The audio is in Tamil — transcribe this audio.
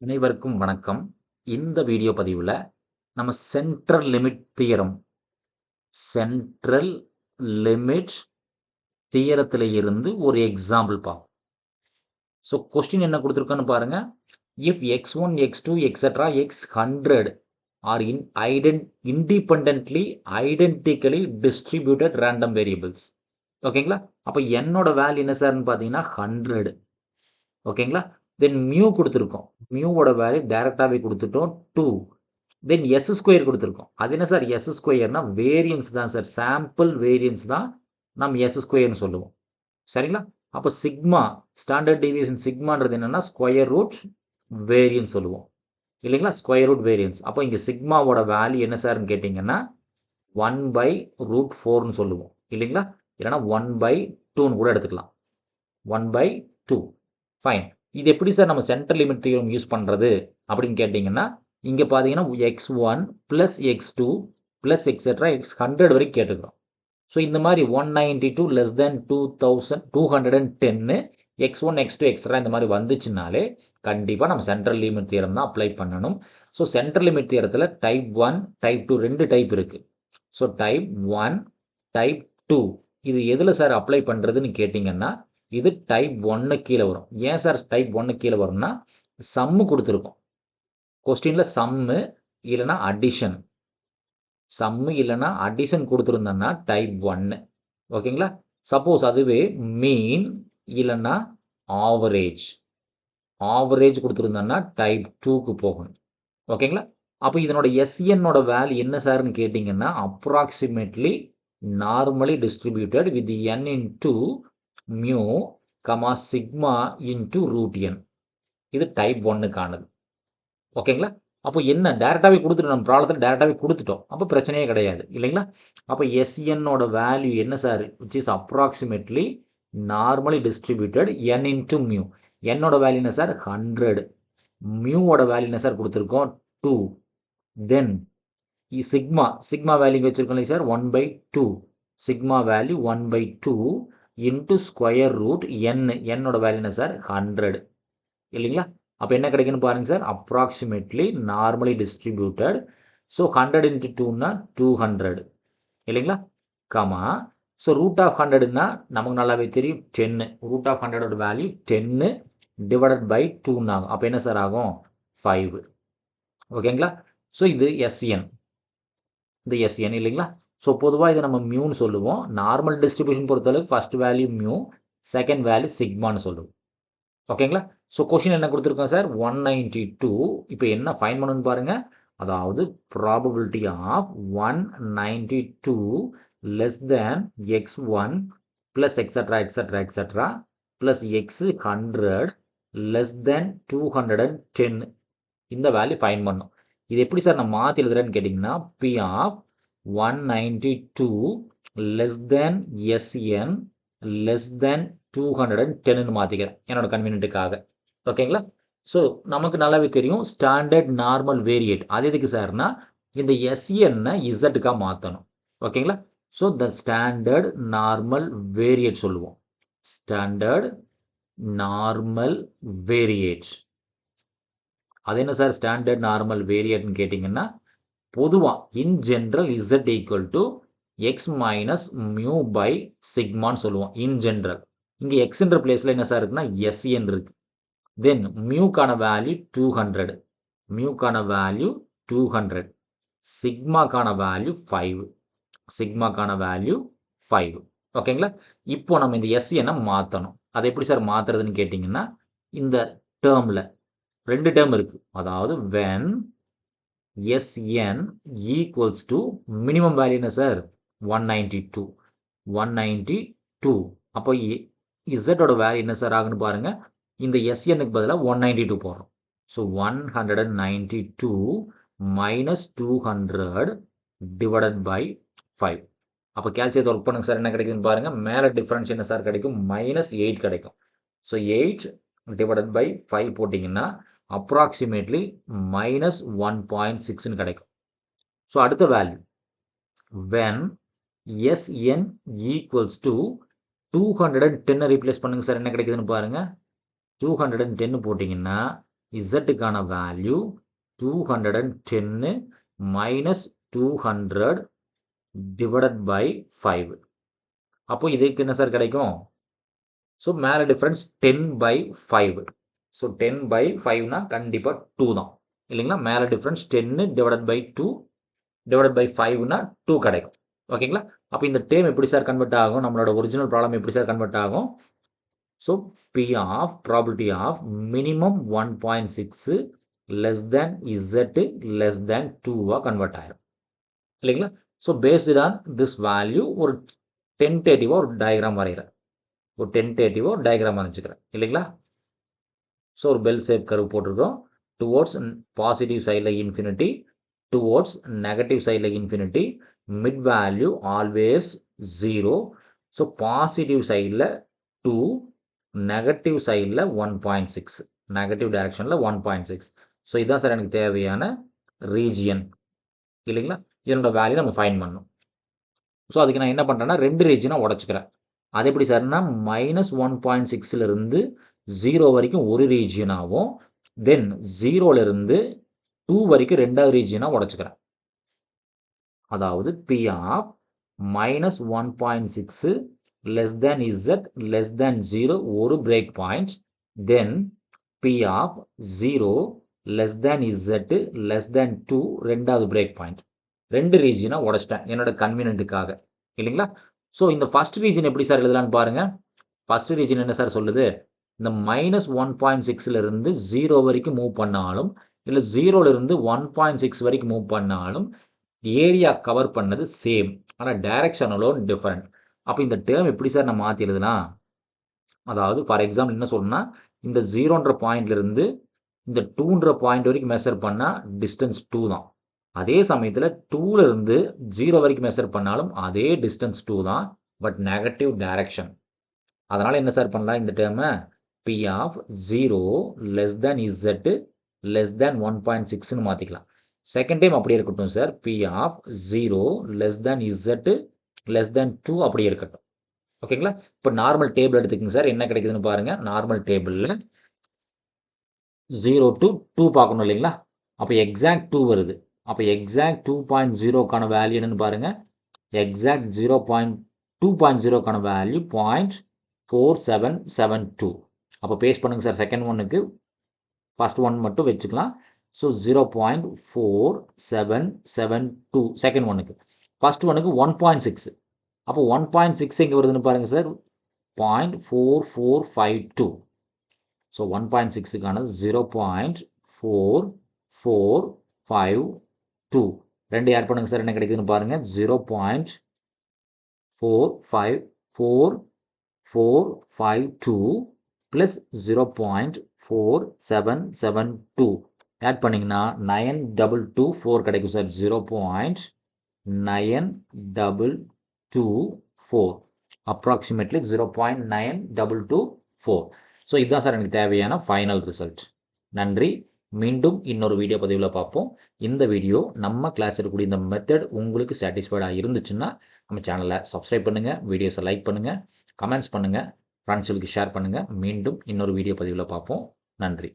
அனைவருக்கும் வணக்கம். இந்த வீடியோ பதிவுல நம்ம central limit theorem central limit தியரத்துல இருந்து ஒரு எக்ஸாம்பிள் பார்ப்போம். ஸோ கொஸ்டின் என்ன கொடுத்துருக்கோன்னு பாருங்க. If x1 x2 etcetera x100 are independently identically distributed random variables. ஓகேங்களா? அப்போ என்னோட வேல்யூ என்ன சார்னு பார்த்தீங்கன்னா 100. ஓகேங்களா? தென் மியூ கொடுத்துருக்கோம். மியூவோட வேல்யூ டைரக்டாவே கொடுத்துட்டோம் 2. தென் எஸ் ஸ்கொயர் கொடுத்துருக்கோம். அது என்ன சார் எஸ் ஸ்கொயர்னா வேரியன்ஸ் தான் சார், சாம்பிள் வேரியன்ஸ் தான் நம்ம எஸ் ஸ்கொயர்னு சொல்லுவோம். சரிங்களா? அப்போ சிக்மா ஸ்டாண்டர்ட் டீவியேஷன் சிக்மான்றது என்னன்னா ஸ்கொயர் ரூட் வேரியன்ஸ் சொல்லுவோம் இல்லைங்களா? Square root variance. அப்போ இங்கே சிக்மாவோட வேல்யூ என்ன சார்னு கேட்டிங்கன்னா 1/√4ன்னு சொல்லுவோம் இல்லைங்களா? இல்லைன்னா 1/2ன்னு கூட எடுத்துக்கலாம். 1/2 ஃபைன். இது எப்படி சார் நம்ம சென்ட்ரல் லிமிட் தியரம் யூஸ் பண்ணுறது அப்படின்னு கேட்டிங்கன்னா, இங்கே பார்த்தீங்கன்னா x1 plus x2 plus etcetera x100 வரைக்கும் கேட்டுக்கிறோம். ஸோ இந்த மாதிரி 192 less than 210 x1 x2 etcetera இந்த மாதிரி வந்துச்சுனாலே கண்டிப்பாக நம்ம சென்ட்ரல் லிமிட் தியரம் தான் அப்ளை பண்ணணும். ஸோ சென்ட்ரல் லிமிட் தியரத்தில் டைப் 1 டைப் 2 2 டைப் இருக்குது. ஸோ டைப் 1 டைப் 2 இது எதில் சார் அப்ளை பண்ணுறதுன்னு கேட்டிங்கன்னா இது டைப் 1 கீழே வரும். ஏன் சார் டைப் 1 கீழே வரும்னா சம்மு கொடுத்துருக்கோம். கொஸ்டின்ல சம்மு இல்லைன்னா அடிஷன், சம்மு இல்லைன்னா அடிஷன் கொடுத்துருந்தோம்னா டைப் 1. ஓகேங்களா? சப்போஸ் அதுவே மீன் இல்லைன்னா ஆவரேஜ் ஆவரேஜ் கொடுத்துருந்தோம்னா டைப் 2க்கு போகணும். ஓகேங்களா? அப்போ இதனோட எஸ்என்னோட வேல்யூ என்ன சார்னு கேட்டிங்கன்னா approximately normally distributed with n into mu comma sigma into root n. இது டைப் 1க்கானது. ஓகேங்களா? அப்போ என்ன டேரெக்டாகவே கொடுத்துட்டோம், நம்ம ப்ராப்ளத்தில் டேரெக்டாகவே கொடுத்துட்டோம். அப்போ பிரச்சனையே கிடையாது இல்லைங்களா? அப்போ எஸ்என்னோட வேல்யூ என்ன sir which is approximately normally distributed n into mu. என்னோட வேல்யூ என்ன சார் 100. மியூவோட வேல்யூ என்ன சார் கொடுத்துருக்கோம் 2. தென் சிக்மா வேல்யூ வச்சிருக்கோம் இல்லையா sir 1/2. Sigma value 1/2 into square root என்னோட வேல்யூ என்ன சார் 100 இல்லைங்களா? அப்போ என்ன கிடைக்குன்னு பாருங்க sir approximately normally distributed. So 100 into 2னா 200 இல்லைங்களா? கமா ஸோ ரூட் ஆஃப் 100னா நமக்கு நல்லாவே தெரியும் 10. Root of 100ஓட value 10 divided by 2ன்னு ஆகும். அப்போ என்ன சார் ஆகும் 5. ஓகேங்களா? ஸோ இது எஸ்என், இந்த எஸ்என் இல்லைங்களா? ஸோ பொதுவாக இதை நம்ம மியூன்னு சொல்லுவோம். நார்மல் டிஸ்ட்ரிபியூஷன் பொறுத்தளவுக்கு first value mu, second value சிக்மான்னு சொல்லுவோம். ஓகேங்களா? ஸோ கொஷின் என்ன கொடுத்துருக்கோம் சார் 192. இப்போ என்ன ஃபைன் பண்ணணும்னு பாருங்க. அதாவது probability of 192 less than x1 plus extra extra extra plus x100 less than 210. இந்த வேல்யூ ஃபைன் பண்ணும். இது எப்படி சார் நான் மாற்றி எழுதுறேன்னு கேட்டிங்கன்னா பி ஆஃப் 192 லெஸ் தேன் எஸ்என் லெஸ் தேன் 210ன்னு மாற்றிக்கிறேன் என்னோட கன்வீனியன்ட்டுக்காக. ஓகேங்களா? ஸோ நமக்கு நல்லாவே தெரியும் ஸ்டாண்டர்ட் நார்மல் வேரியேட். அது எதுக்கு சார்னா இந்த எஸ்என்னை இசட்டுக்காக மாற்றணும். ஓகேங்களா? So the standard normal variate சொல்லுவோம். Standard normal variate. அது என்ன சார் ஸ்டாண்டர்ட் நார்மல் வேரியேட்னு கேட்டிங்கன்னா பொதுவாக in general Z equal to X minus mu by சிக்மான்னு சொல்லுவோம் இன் ஜென்ரல். இங்கே எக்ஸ்ன்ற பிளேஸில் என்ன சார் இருக்குன்னா எஸ்என் இருக்கு. தென் மியூக்கான வேல்யூ 200, மியூக்கான வேல்யூ 200, சிக்மாக்கான வேல்யூ 5, சிக்மாக்கான வேல்யூ 5. ஓகேங்களா? இப்போ நம்ம இந்த எஸ்என்னை மாற்றணும். அதை எப்படி சார் மாற்றுறதுன்னு கேட்டிங்கன்னா இந்த டேர்மில் 2 டேர்ம் இருக்குது. அதாவது when Sn equals to minimum value என்ன சார் 192. 192 அப்போ இசட்டோட வேல்யூ என்ன சார் ஆகுன்னு பாருங்க. இந்த எஸ்என்னுக்கு பதிலாக 192 போடுறோம். So 192 minus 200 divided by 5. அப்போ கேல்குலேட் ஒர்க் பண்ணுங்க சார் என்ன கிடைக்குதுன்னு பாருங்க. மேலே டிஃபரன்ஸ் என்ன சார் கிடைக்கும் -8 கிடைக்கும். ஸோ 8 டிவைடட் பை 5 போட்டிங்கன்னா அப்ராக்சிமேட்லி -1.6ன்னு கிடைக்கும். ஸோ அடுத்த value when Sn equals to 210 replace பண்ணுங்க சார் என்ன கிடைக்குதுன்னு பாருங்க. 210 போட்டிங்கன்னா இசட்டுக்கான வேல்யூ 210 மைனஸ் 200 டிவைடட் பை 5. அப்போ இதுக்கு என்ன சார் கிடைக்கும்? ஸோ மேலே டிஃப்ரென்ஸ் 10/5. ஸோ 10/5னா கண்டிப்பாக 2 தான் இல்லைங்களா? மேலே difference 10 divided by 2 divided by 5னா 2 கிடைக்கும். ஓகேங்களா? அப்போ இந்த டேம் எப்படி சார் கன்வெர்ட் ஆகும்? நம்மளோட ஒரிஜினல் ப்ராப்ளம் எப்படி சார் கன்வெர்ட் ஆகும்? So P of probability of minimum 1.6 less than Z less than 2 convert ஆயிரும் இல்லைங்களா? So based on this value ஒரு டென்டேட்டிவாக ஒரு டயக்ராம் வரைகிறேன். ஒரு டென்டேட்டிவாக ஒரு டயக்ராம் வரைஞ்சிக்கிறேன் இல்லைங்களா? ஸோ ஒரு பெல் ஷேப் கர்வ் போட்டிருக்கோம். டுவோர்ட்ஸ் பாசிட்டிவ் சைடில் இன்ஃபினிட்டி, டுவோர்ட்ஸ் நெகட்டிவ் சைடில் infinity, mid value always 0. So positive சைடில் 2, நெகட்டிவ் சைடில் 1.6, நெகட்டிவ் டைரக்ஷனில் 1.6. ஸோ இதுதான் சார் எனக்கு தேவையான ரீஜியன் இல்லைங்களா? இதனோட வேல்யூ நம்ம ஃபைண்ட் பண்ணணும். ஸோ அதுக்கு நான் என்ன பண்ணுறேன்னா 2 ரீஜியனாக உடச்சிக்கிறேன். அது எப்படி சார்னா -1.6லிருந்து 0 வரைக்கும் ஒரு ரீஜியனாகவும், தென் 0லிருந்து 2 வரைக்கும் 2வது ரீஜியனாக உடச்சிக்கிறேன். அதாவது P of -1.6 less than Z less than 0 ஒரு break point, then P of 0 less than Z less than 2 2வது பிரேக் பாயிண்ட். 2 ரீஜியனாக உடச்சிட்டேன் என்னோட கன்வீனியன்ட்டுக்காக இல்லைங்களா? ஸோ இந்த ஃபர்ஸ்ட் ரீஜன் எப்படி சார் எழுதலான்னு பாருங்க. ஃபர்ஸ்ட் ரீஜன் என்ன சார் சொல்லுது? இந்த -1.6லிருந்து 0 வரைக்கும் மூவ் பண்ணாலும், இல்லை 0லிருந்து 1.6 வரைக்கும் மூவ் பண்ணாலும் ஏரியா கவர் பண்ணது சேம். ஆனால் டைரக்ஷன் அலோன் டிஃபரெண்ட். அப்போ இந்த டேர்ம் எப்படி சார் நம்ம மாற்றி எழுதலாம்? அதாவது ஃபார் எக்ஸாம்பிள் என்ன சொல்லணும்னா, இந்த 0ன்ற பாயிண்ட்லேருந்து இந்த 2ன்ற பாயிண்ட் வரைக்கும் மெஷர் பண்ணால் டிஸ்டன்ஸ் 2 தான். அதே சமயத்தில் 2லிருந்து 0 வரைக்கும் மெஷர் பண்ணாலும் அதே டிஸ்டன்ஸ் 2 தான், பட் நெகட்டிவ் டைரக்ஷன். அதனால் என்ன சார் பண்ணலாம்? இந்த டேர்மை P of 0 less than Z less than 1.6ன்னு மாற்றிக்கலாம். செகண்ட் டைம் அப்படியே இருக்கட்டும் sir. P of 0 less than Z less than 2 அப்படியே இருக்கட்டும். ஓகேங்களா? இப்போ நார்மல் டேபிள் எடுத்துக்கங்க சார். என்ன கிடைக்குதுன்னு பாருங்கள். நார்மல் டேபிளில் 0 to 2 பார்க்கணும் இல்லைங்களா? அப்போ எக்ஸாக்ட் 2 வருது. அப்போ எக்ஸாக்ட் 2.0க்கான வேல்யூ என்னன்னு பாருங்க. எக்ஸாக்ட் 2.0க்கான வேல்யூ 0.4772. அப்போ பேஸ்ட் பண்ணுங்க சார். செகண்ட் ஒன்னுக்கு ஃபர்ஸ்ட் ஒன் மட்டும் வச்சுக்கலாம். ஸோ 0.4772 செகண்ட் ஒன்னுக்கு. ஃபர்ஸ்ட் ஒன்னுக்கு 1.6. அப்போ 1.6 எங்கே வருதுன்னு பாருங்க சார். 0.4452. ஸோ 1.6க்கான 0.4452. ரெண்டு ஆட் பண்ணுங்க சார். என்ன கிடைக்குதுன்னு பாருங்க. 0.452 ப்ளஸ் 0.4772 ஆட் பண்ணிங்கன்னா 9224 கிடைக்கும் சார். 0.9224 அப்ராக்சிமேட்லி 0.9224. ஸோ இதுதான் சார் எனக்கு தேவையான ஃபைனல் ரிசல்ட். நன்றி. மீண்டும் இன்னொரு வீடியோ பதிவில் பார்ப்போம். இந்த வீடியோ நம்ம கிளாஸ் இருக்கக்கூடிய இந்த மெத்தட் உங்களுக்கு சாட்டிஸ்ஃபைடாக இருந்துச்சுன்னா நம்ம சேனலை சப்ஸ்கிரைப் பண்ணுங்கள், வீடியோஸை லைக் பண்ணுங்கள், கமெண்ட்ஸ் பண்ணுங்கள், ஃப்ரெண்ட்ஸுகளுக்கு ஷேர் பண்ணுங்கள். மீண்டும் இன்னொரு வீடியோ பதிவில் பார்ப்போம். நன்றி.